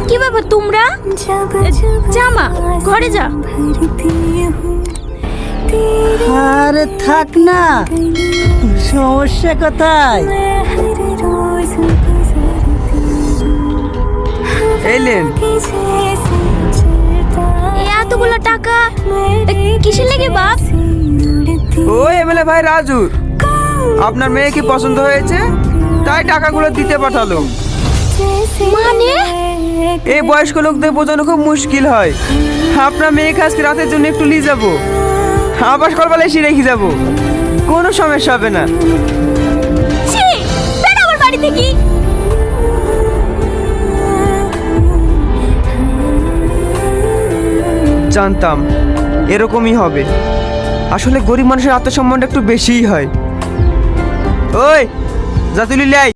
কি ব্যাপার তোমরা? জামা ঘরে যা। আরে থাক না, সমস্যা কোথায়? এলেন এতগুলো টাকা কিসের লেগে বাপ? ও এমএলএ ভাই রাজু, আপনার মেয়ে কি পছন্দ হয়েছে তাই টাকাগুলো দিতে পাঠালো। মানে এই বয়স্ক লোকদের বোঝানো খুব মুশকিল হয়। আপনার মেয়েকে আজকে রাতের জন্য একটু নিয়ে যাবো, আবার সকালবেলা এসে রেখে যাবো, কোনো সমস্যা হবে না। ছি, বের আমার বাড়ি থেকে। জানতাম এরকমই হবে। আসলে গরিব মানুষের আত্মসম্মানটা একটু বেশিই হয়। ওই যা তুলি লাই।